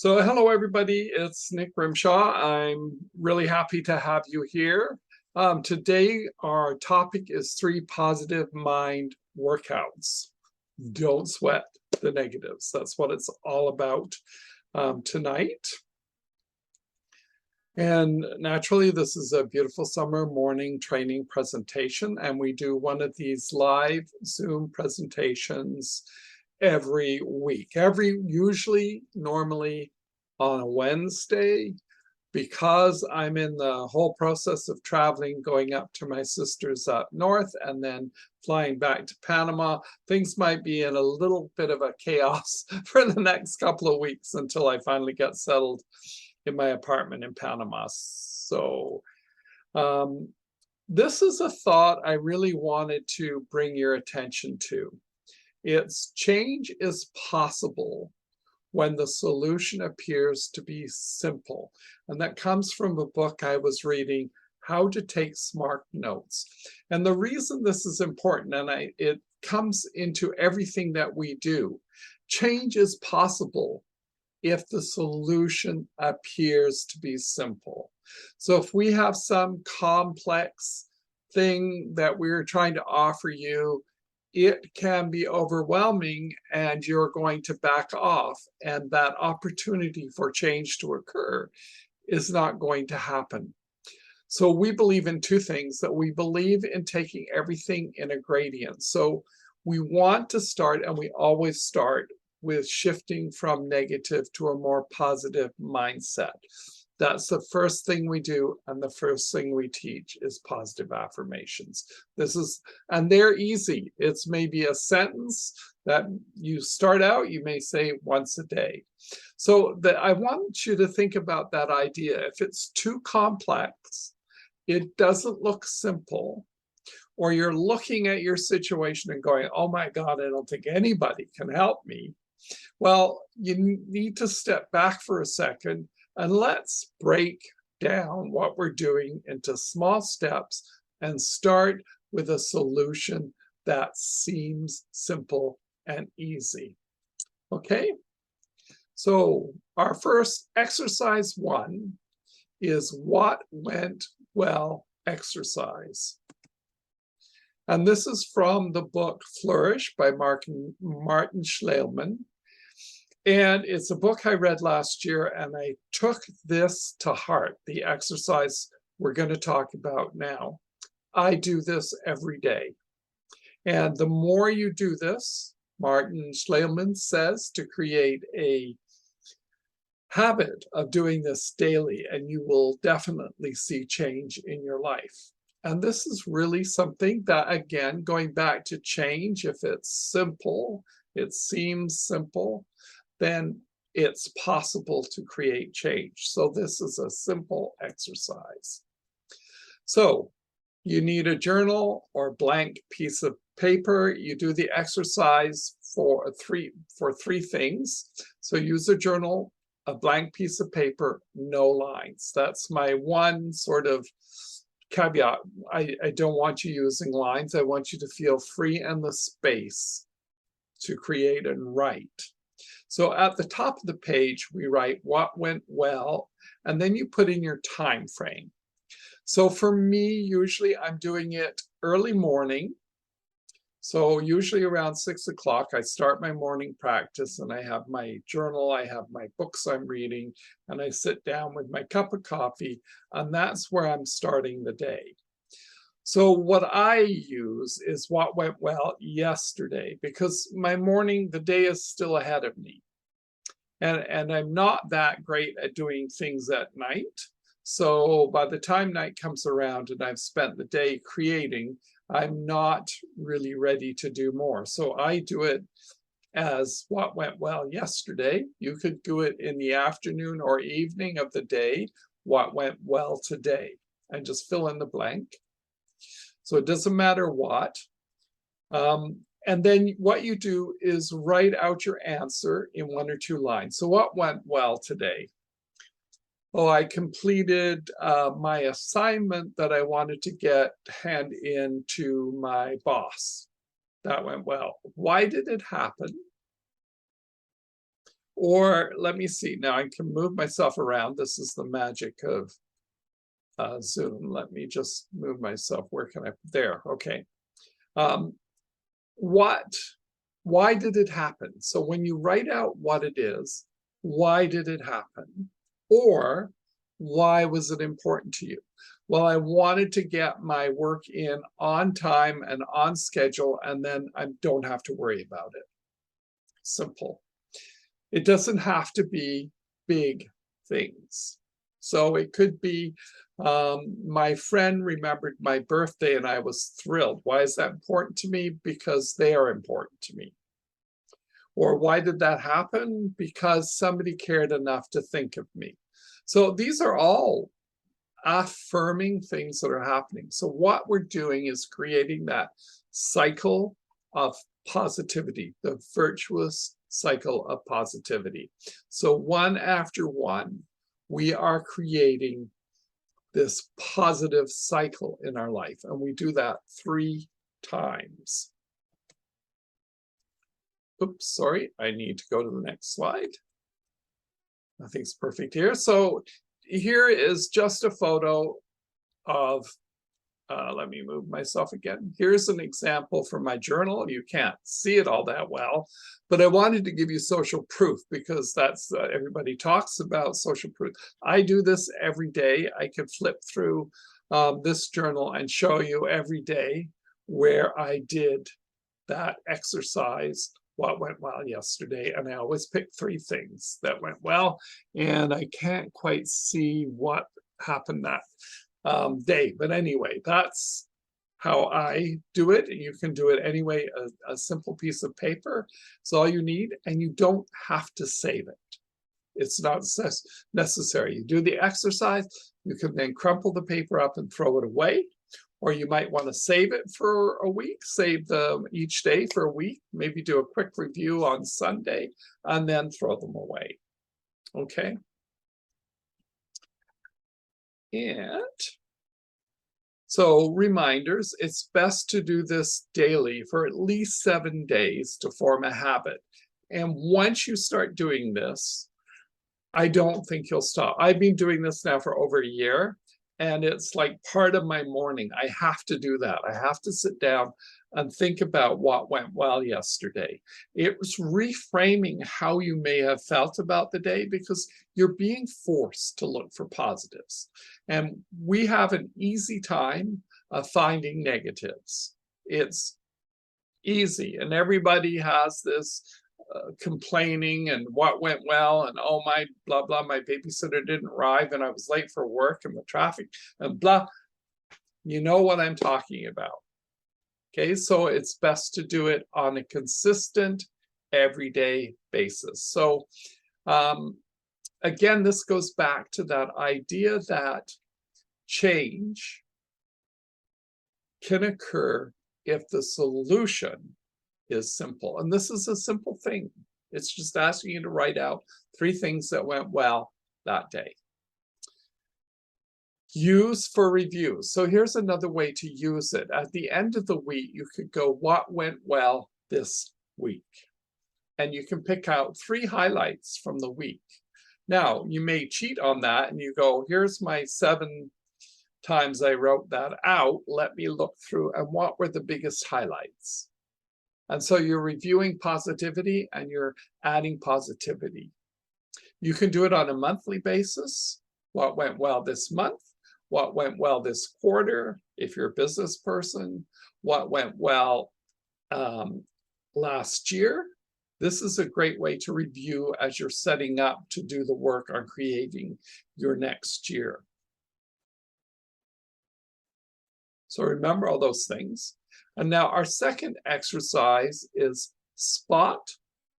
So hello everybody, it's Nick Grimshawe. I'm really happy to have you here. Today our topic is 3 positive mind workouts. Don't sweat the negatives. That's what it's all about tonight. And naturally, this is a beautiful summer morning training presentation, and we do one of these live Zoom presentations every week, usually normally on a Wednesday. Because I'm in the whole process of traveling, going up to my sister's up north and then flying back to Panama, things might be in a little bit of a chaos for the next couple of weeks until I finally get settled in my apartment in Panama. So this is a thought I really wanted to bring your attention to. It's change is possible when the solution appears to be simple. And that comes from a book I was reading, How to Take Smart Notes. And the reason this is important, and it comes into everything that we do, change is possible if the solution appears to be simple. So if we have some complex thing that we're trying to offer you, it can be overwhelming and you're going to back off, and that opportunity for change to occur is not going to happen. So we believe in two things, that we believe in taking everything in a gradient. So we want to start, and we always start with shifting from negative to a more positive mindset. That's the first thing we do, and the first thing we teach is positive affirmations. And they're easy. It's maybe a sentence that you start out, you may say once a day. So I want you to think about that idea. If it's too complex, it doesn't look simple, or you're looking at your situation and going, oh my God, I don't think anybody can help me. Well, you need to step back for a second and let's break down what we're doing into small steps and start with a solution that seems simple and easy. Okay? So our first exercise 1 is what went well exercise. And this is from the book Flourish by Martin Schlegelman. And it's a book I read last year, and I took this to heart, the exercise we're going to talk about now. I do this every day. And the more you do this, Martin Schlegelman says, to create a habit of doing this daily, and you will definitely see change in your life. And this is really something that, again, going back to change, if it's simple, it seems simple, then it's possible to create change. So this is a simple exercise. So you need a journal or blank piece of paper. You do the exercise for three things. So use a journal, a blank piece of paper, no lines. That's my one sort of caveat. I don't want you using lines. I want you to feel free in the space to create and write. So at the top of the page, we write what went well, and then you put in your time frame. So for me, usually I'm doing it early morning. So usually around 6 o'clock, I start my morning practice, and I have my journal, I have my books I'm reading, and I sit down with my cup of coffee, and that's where I'm starting the day. So what I use is what went well yesterday, because my morning, the day is still ahead of me. And I'm not that great at doing things at night. So by the time night comes around and I've spent the day creating, I'm not really ready to do more. So I do it as what went well yesterday. You could do it in the afternoon or evening of the day, what went well today, and just fill in the blank. So it doesn't matter what. And then what you do is write out your answer in 1 or 2 lines. So what went well today? Oh, I completed my assignment that I wanted to hand in to my boss. That went well. Why did it happen? Or let me see, now I can move myself around. This is the magic of Zoom. Let me just move myself. Where can I? There, okay. Why did it happen? So when you write out what it is, why did it happen? Or why was it important to you? Well, I wanted to get my work in on time and on schedule, and then I don't have to worry about it. Simple. It doesn't have to be big things. So it could be, my friend remembered my birthday and I was thrilled. Why is that important to me? Because they are important to me. Or why did that happen? Because somebody cared enough to think of me. So these are all affirming things that are happening. So what we're doing is creating that cycle of positivity, the virtuous cycle of positivity. So one after one, we are creating this positive cycle in our life, and we do that 3 times. Oops, sorry, I need to go to the next slide. Nothing's perfect here. So here is just a photo of, let me move myself again. Here's an example from my journal. You can't see it all that well, but I wanted to give you social proof because that's, everybody talks about social proof. I do this every day. I could flip through this journal and show you every day where I did that exercise, what went well yesterday, and I always pick 3 things that went well, and I can't quite see what happened that day. But anyway, that's how I do it. You can do it anyway. A simple piece of paper is all you need, and you don't have to save it. It's not necessary. You do the exercise, you can then crumple the paper up and throw it away. Or you might want to save it for a week, save them each day for a week, maybe do a quick review on Sunday, and then throw them away. Okay. And so reminders, it's best to do this daily for at least 7 days to form a habit. And once you start doing this, I don't think you'll stop. I've been doing this now for over a year, and it's like part of my morning. I have to do that. I have to sit down and think about what went well yesterday. It was reframing how you may have felt about the day because you're being forced to look for positives. And we have an easy time of finding negatives. It's easy, and everybody has this complaining and what went well, and oh my blah blah, my babysitter didn't arrive and I was late for work and the traffic and blah. You know what I'm talking about. Okay, so it's best to do it on a consistent everyday basis. So again, this goes back to that idea that change can occur if the solution is simple. And this is a simple thing. It's just asking you to write out 3 things that went well that day. Use for review. So here's another way to use it. At the end of the week, you could go, what went well this week? And you can pick out 3 highlights from the week. Now, you may cheat on that and you go, here's my 7 times I wrote that out. Let me look through, and what were the biggest highlights? And so you're reviewing positivity and you're adding positivity. You can do it on a monthly basis. What went well this month? What went well this quarter, if you're a business person? What went well last year? This is a great way to review as you're setting up to do the work on creating your next year. So remember all those things. And now our second exercise is spot,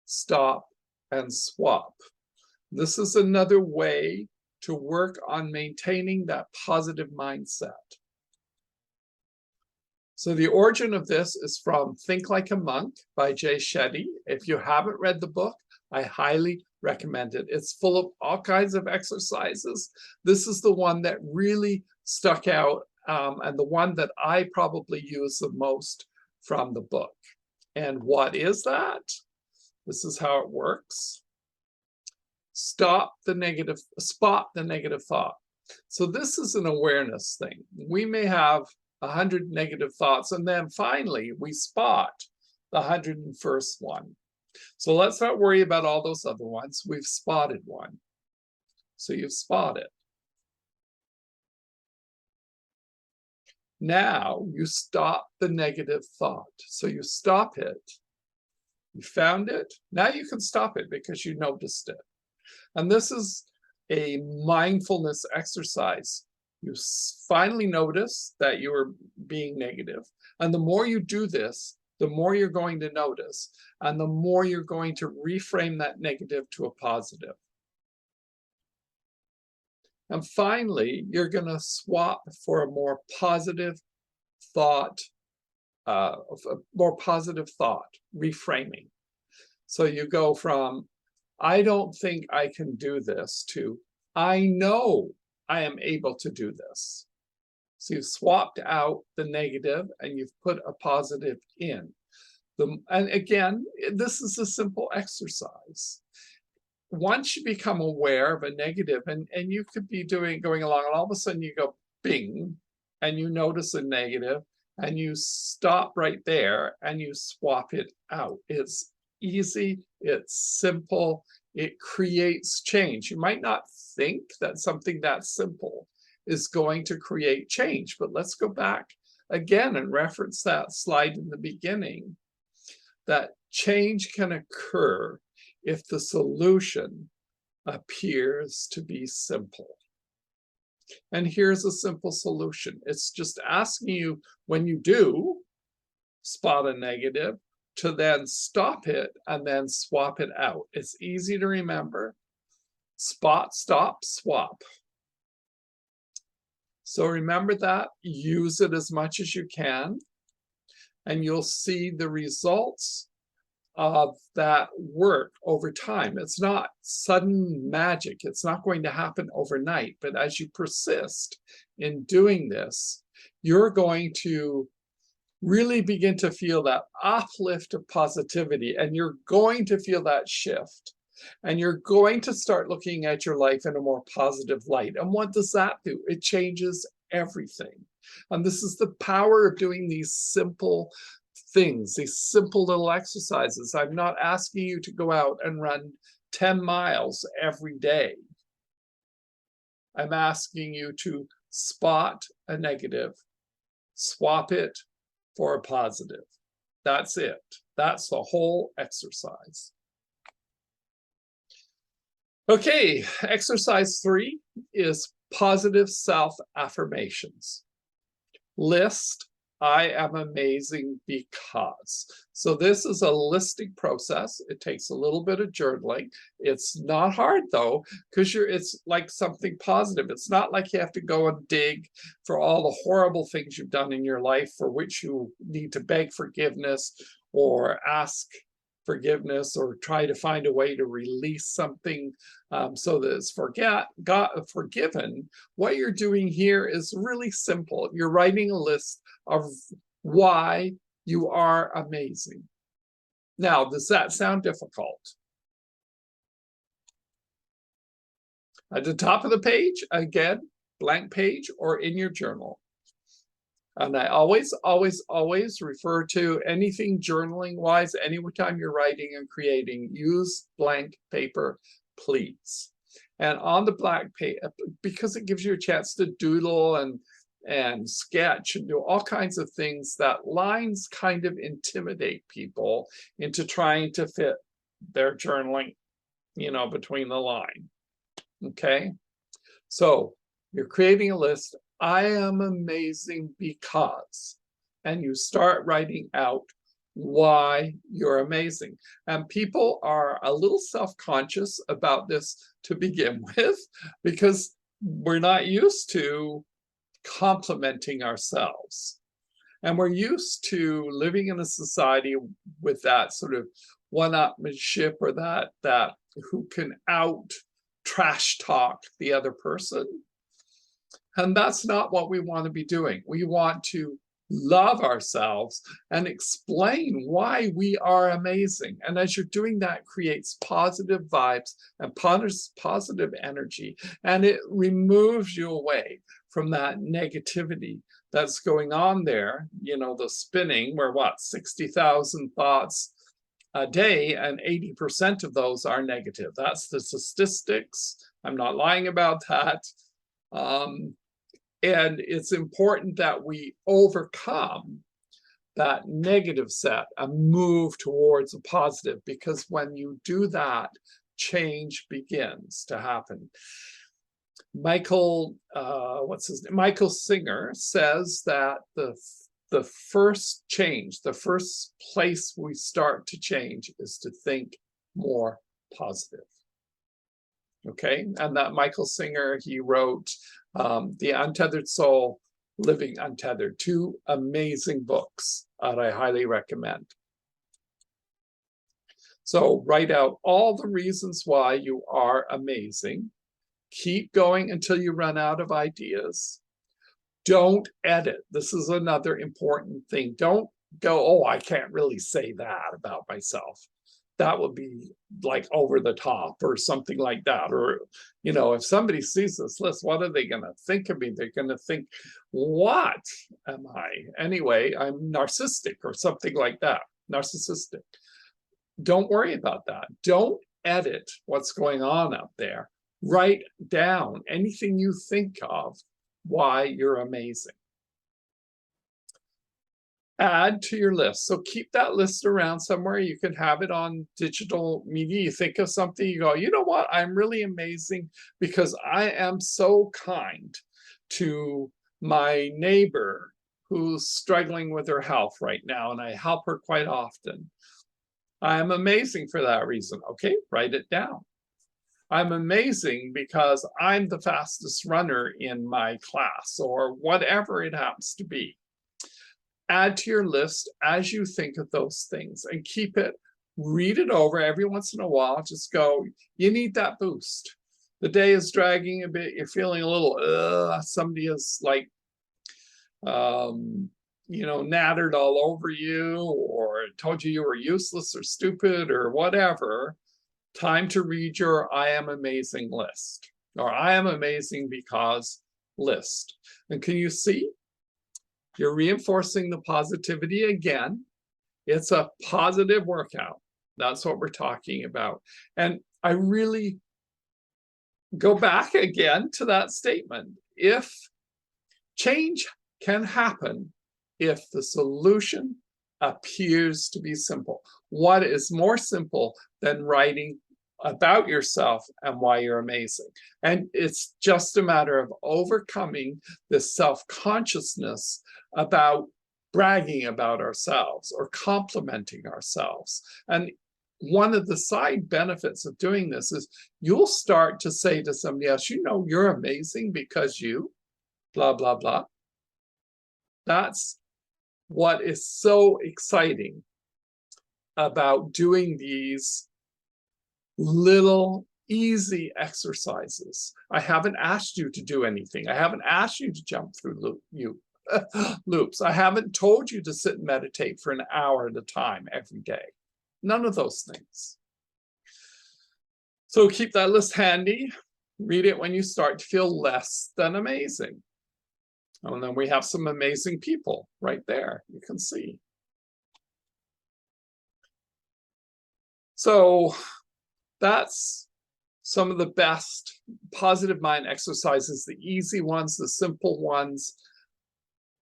stop, and swap. This is another way to work on maintaining that positive mindset. So the origin of this is from Think Like a Monk by Jay Shetty. If you haven't read the book, I highly recommend it. It's full of all kinds of exercises. This is the one that really stuck out, and the one that I probably use the most from the book. And what is that? This is how it works. spot the negative thought. So this is an awareness thing. We may have 100 negative thoughts, and then finally we spot the 101st one. So let's not worry about all those other ones. We've spotted one. So you've spotted. Now you stop the negative thought. So you stop it. You found it. Now you can stop it because you noticed it. And this is a mindfulness exercise. You finally notice that you are being negative. And the more you do this, the more you're going to notice. And the more you're going to reframe that negative to a positive. And finally, you're going to swap for a more positive thought, reframing. So you go from, I don't think I can do this, to, I know I am able to do this. So you've swapped out the negative and you've put a positive in. And again, this is a simple exercise. Once you become aware of a negative, and you could be going along, and all of a sudden you go bing, and you notice a negative, and you stop right there and you swap it out. It's easy, it's simple, it creates change. You might not think that something that simple is going to create change, but let's go back again and reference that slide in the beginning, that change can occur if the solution appears to be simple. And here's a simple solution. It's just asking you, when you do spot a negative, to then stop it and then swap it out. It's easy to remember. Spot, stop, swap. So remember that, use it as much as you can, and you'll see the results of that work over time. It's not sudden magic. It's not going to happen overnight. But as you persist in doing this, you're going to really begin to feel that uplift of positivity, and you're going to feel that shift. And you're going to start looking at your life in a more positive light. And what does that do? It changes everything. And this is the power of doing these simple things, these simple little exercises. I'm not asking you to go out and run 10 miles every day. I'm asking you to spot a negative, swap it for a positive. That's it. That's the whole exercise. Okay, exercise 3 is positive self-affirmations. List, I am amazing because. So this is a listing process. It takes a little bit of journaling. It's not hard though, because it's like something positive. It's not like you have to go and dig for all the horrible things you've done in your life for which you need to beg forgiveness or ask forgiveness or try to find a way to release something so that it's forgiven. What you're doing here is really simple. You're writing a list of why you are amazing. Now, does that sound difficult? At the top of the page, again, blank page, or in your journal. And I always refer to anything journaling wise, anytime you're writing and creating, use blank paper, please. And on the blank paper, because it gives you a chance to doodle and sketch and do all kinds of things, that lines kind of intimidate people into trying to fit their journaling, between the line. Okay, so you're creating a list. I am amazing because, and you start writing out why you're amazing. And people are a little self-conscious about this to begin with, because we're not used to complimenting ourselves. And we're used to living in a society with that sort of one-upmanship, or that who can out trash talk the other person. And that's not what we want to be doing. We want to love ourselves, and explain why we are amazing. And as you're doing that, it creates positive vibes and positive energy, and it removes you away from that negativity that's going on there. You know, the spinning, where what, 60,000 thoughts a day, and 80% of those are negative. That's the statistics. I'm not lying about that. And it's important that we overcome that negative set and move towards a positive, because when you do that, change begins to happen. Michael Singer says that the first change, the first place we start to change, is to think more positive. Okay, and that Michael Singer, he wrote The Untethered Soul, Living Untethered, 2 amazing books that I highly recommend. So write out all the reasons why you are amazing. Keep going until you run out of ideas. Don't edit. This is another important thing. Don't go, oh, I can't really say that about myself. That would be like over the top or something like that. Or, you know, if somebody sees this list, what are they going to think of me? They're going to think, what am I? Anyway, I'm narcissistic or something like that. Narcissistic. Don't worry about that. Don't edit what's going on up there. Write down anything you think of why you're amazing. Add to your list. So keep that list around somewhere. You can have it on digital media. You think of something, you go, you know what? I'm really amazing because I am so kind to my neighbor who's struggling with her health right now, and I help her quite often. I'm amazing for that reason. Okay, write it down. I'm amazing because I'm the fastest runner in my class, or whatever it happens to be. Add to your list as you think of those things, and keep it, read it over every once in a while. Just go, you need that boost. The day is dragging a bit. You're feeling a little, somebody is like, you know, nattered all over you, or told you were useless or stupid or whatever. Time to read your I am amazing list, or I am amazing because list. And can you see? You're reinforcing the positivity again. It's a positive workout. That's what we're talking about. And I really go back again to that statement. If change can happen, if the solution appears to be simple. What is more simple than writing about yourself and why you're amazing? And it's just a matter of overcoming this self-consciousness about bragging about ourselves or complimenting ourselves. And one of the side benefits of doing this is you'll start to say to somebody else, you know, you're amazing because you blah, blah, blah. That's what is so exciting about doing these little easy exercises. I haven't asked you to do anything. I haven't asked you to jump through loops. I haven't told you to sit and meditate for an hour at a time every day. None of those things. So keep that list handy. Read it when you start to feel less than amazing. And then we have some amazing people right there, you can see. So that's some of the best positive mind exercises, the easy ones, the simple ones.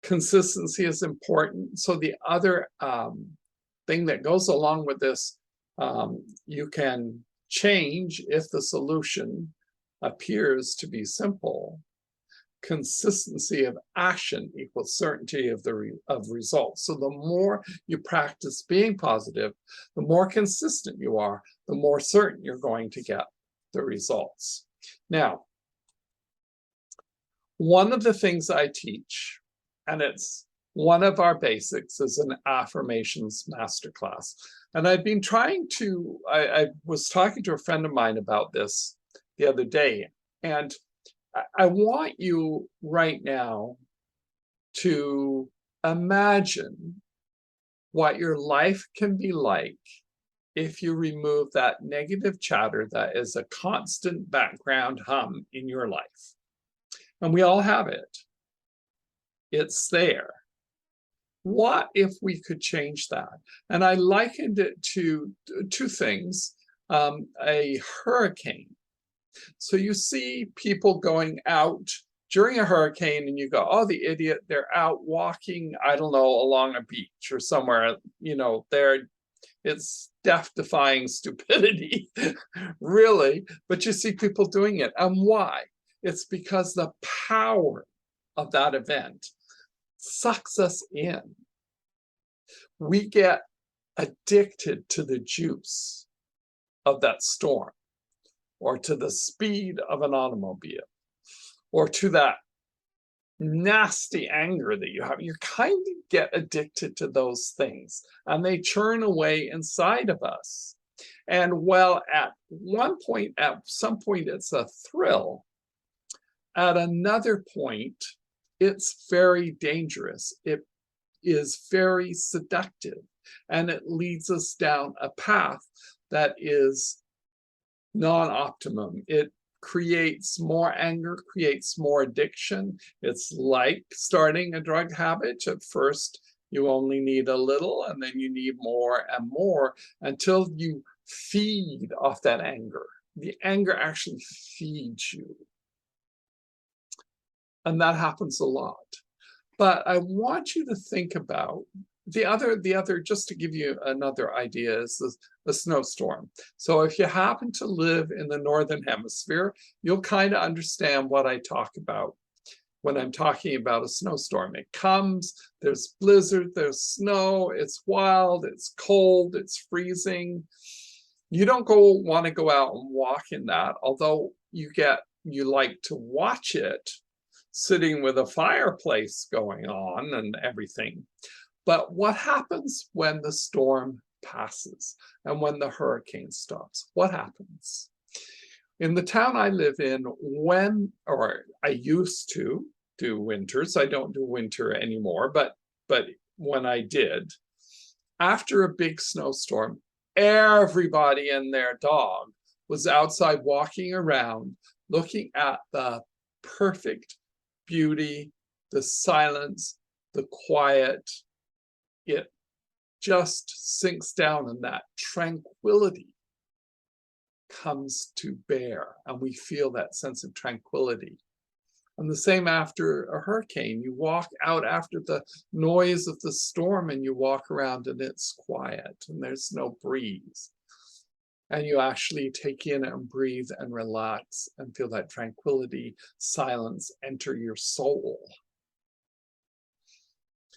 Consistency is important. So the other thing that goes along with this, you can change if the solution appears to be simple. Consistency of action equals certainty of results. So the more you practice being positive, the more consistent you are, the more certain you're going to get the results. Now, one of the things I teach, and it's one of our basics, is an affirmations masterclass. And I've been trying to, I was talking to a friend of mine about this the other day, and I want you right now to Imagine what your life can be like if you remove that negative chatter that is a constant background hum in your life. And we all have it. It's there. What if we could change that? And I likened it to two things. A hurricane. So you see people going out during a hurricane and you go, oh, the idiot, they're out walking, I don't know, along a beach or somewhere, it's death-defying stupidity, really. But you see people doing it. And why? It's because the power of that event sucks us in. We get addicted to the juice of that storm, or to the speed of an automobile, or to that nasty anger that you have. You kind of get addicted to those things, and they churn away inside of us. And well, at some point, it's a thrill. At another point, it's very dangerous. It is very seductive, and it leads us down a path that is non-optimum. It creates more anger, creates more addiction. It's like starting a drug habit. At first, you only need a little, and then you need more and more until you feed off that anger. The anger actually feeds you. And that happens a lot. But I want you to think about the other, just to give you another idea, is the snowstorm. So if you happen to live in the Northern Hemisphere, you'll kind of understand what I talk about when I'm talking about a snowstorm. It comes, there's blizzard, there's snow, it's wild, it's cold, it's freezing. You don't want to go out and walk in that, although you like to watch it sitting with a fireplace going on and everything. But what happens when the storm passes and when the hurricane stops? What happens? In the town I live in, I used to do winters, I don't do winter anymore, but when I did, after a big snowstorm, everybody and their dog was outside walking around, looking at the perfect beauty, the silence, the quiet. It just sinks down, and that tranquility comes to bear, and we feel that sense of tranquility. And the same after a hurricane. You walk out after the noise of the storm and you walk around and it's quiet and there's no breeze. And you actually take in and breathe and relax and feel that tranquility, silence enter your soul.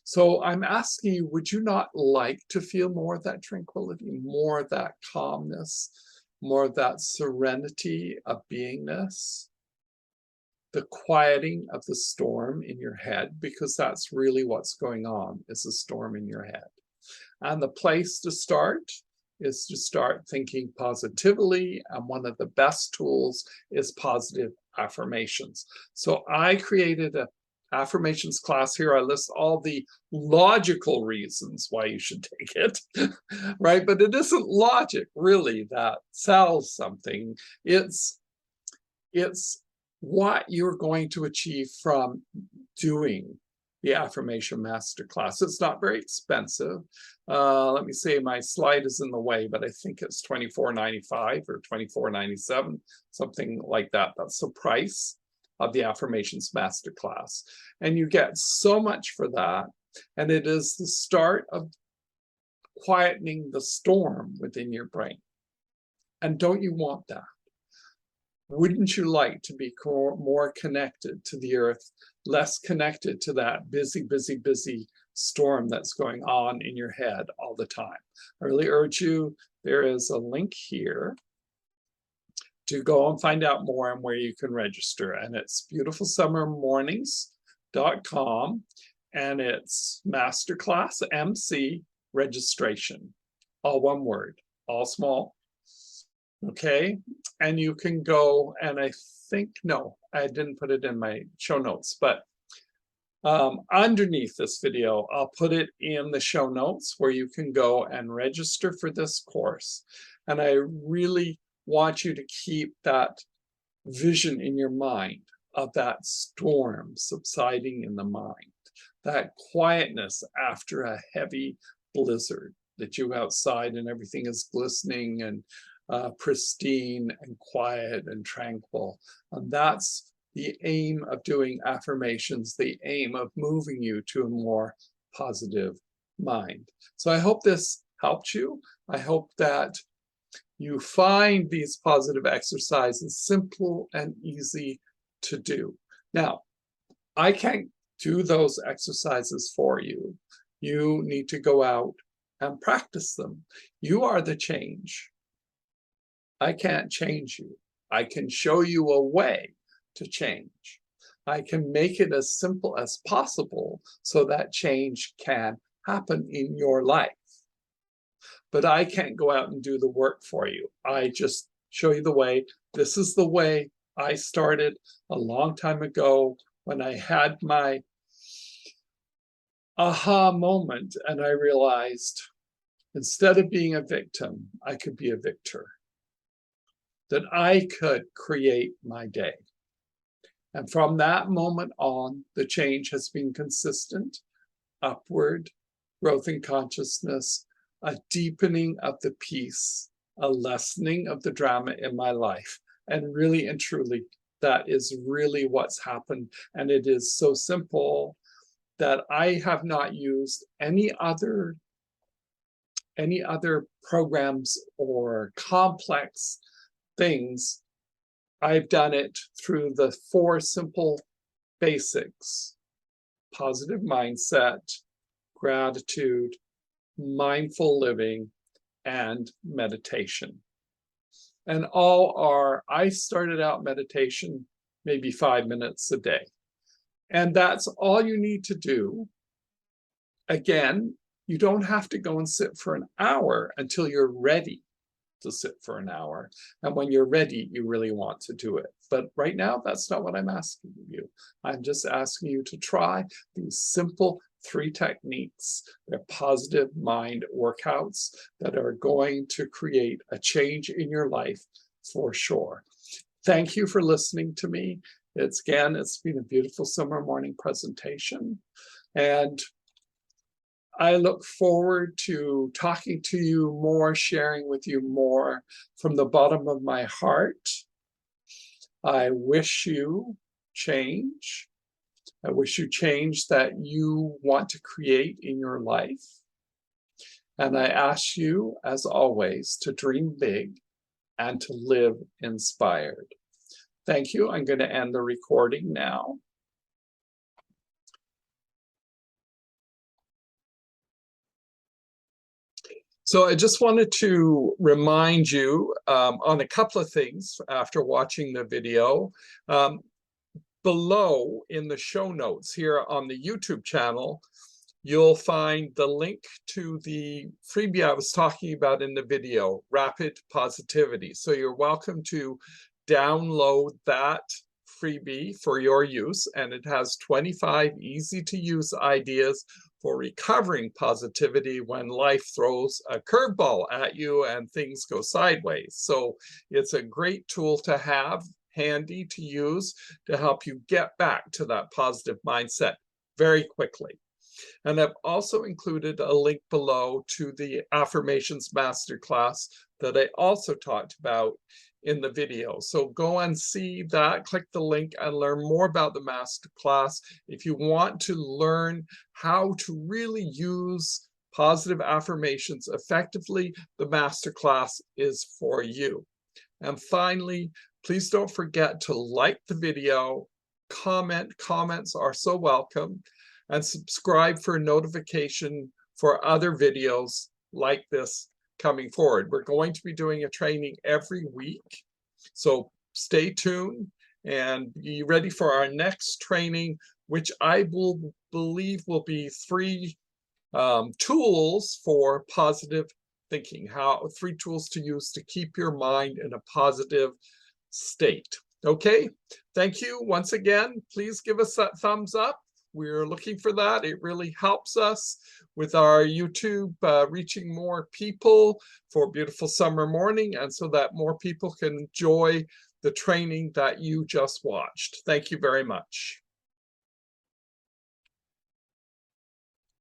So I'm asking you, would you not like to feel more of that tranquility, more of that calmness, more of that serenity of beingness? The quieting of the storm in your head, because that's really what's going on, is a storm in your head. And the place to start is to start thinking positively, and one of the best tools is positive affirmations. So I created an affirmations class here. I list all the logical reasons why you should take it, right? But it isn't logic, really, that sells something. It's what you're going to achieve from doing the affirmation masterclass. It's not very expensive. Let me see, my slide is in the way, but I think it's $24.95 or $24.97, something like that. That's the price of the affirmations masterclass. And you get so much for that. And it is the start of quietening the storm within your brain. And don't you want that? Wouldn't you like to be more connected to the earth, less connected to that busy, busy, busy storm that's going on in your head all the time? I really urge you, there is a link here to go and find out more and where you can register. And it's beautifulsummermornings.com, and it's masterclass MC registration, all one word, all small. Okay, and you can go, and I think, no, I didn't put it in my show notes, but Underneath this video, I'll put it in the show notes where you can go and register for this course. And I really want you to keep that vision in your mind of that storm subsiding in the mind, that quietness after a heavy blizzard, that you outside and everything is glistening and pristine and quiet and tranquil. And that's the aim of doing affirmations, the aim of moving you to a more positive mind. So I hope this helped you. I hope that you find these positive exercises simple and easy to do. Now, I can't do those exercises for you. You need to go out and practice them. You are the change. I can't change you. I can show you a way to change. I can make it as simple as possible so that change can happen in your life. But I can't go out and do the work for you. I just show you the way. This is the way I started a long time ago when I had my aha moment and I realized instead of being a victim, I could be a victor. That I could create my day. And from that moment on, the change has been consistent, upward, growth in consciousness, a deepening of the peace, a lessening of the drama in my life. And really and truly, that is really what's happened. And it is so simple that I have not used any other programs or complex things. I've done it through the 4 simple basics: positive mindset, gratitude, mindful living, and meditation. And all are, I started out meditation maybe 5 minutes a day. And that's all you need to do. Again, you don't have to go and sit for an hour until you're ready to sit for an hour. And when you're ready, you really want to do it. But right now, that's not what I'm asking you. I'm just asking you to try these simple 3 techniques. They're positive mind workouts that are going to create a change in your life for sure. Thank you for listening to me. It's been a beautiful summer morning presentation. And I look forward to talking to you more, sharing with you more from the bottom of my heart. I wish you change. I wish you change that you want to create in your life. And I ask you, as always, to dream big and to live inspired. Thank you. I'm going to end the recording now. So I just wanted to remind you on a couple of things after watching the video. Below in the show notes here on the YouTube channel, you'll find the link to the freebie I was talking about in the video, Rapid Positivity. So you're welcome to download that freebie for your use, and it has 25 easy-to-use ideas for recovering positivity when life throws a curveball at you and things go sideways. So it's a great tool to have handy to use to help you get back to that positive mindset very quickly. And I've also included a link below to the Affirmations Masterclass that I also talked about in the video. So go and see that, click the link and learn more about the masterclass. If you want to learn how to really use positive affirmations effectively, the masterclass is for you. And finally, please don't forget to like the video, comment. Comments are so welcome, and subscribe for a notification for other videos like this coming forward. We're going to be doing a training every week, so stay tuned and be ready for our next training, which I believe will be 3 tools for positive thinking, 3 tools to use to keep your mind in a positive state. Okay, thank you once again. Please give us that thumbs up We're looking for that. It really helps us with our YouTube reaching more people for a beautiful summer morning, and so that more people can enjoy the training that you just watched. Thank you very much.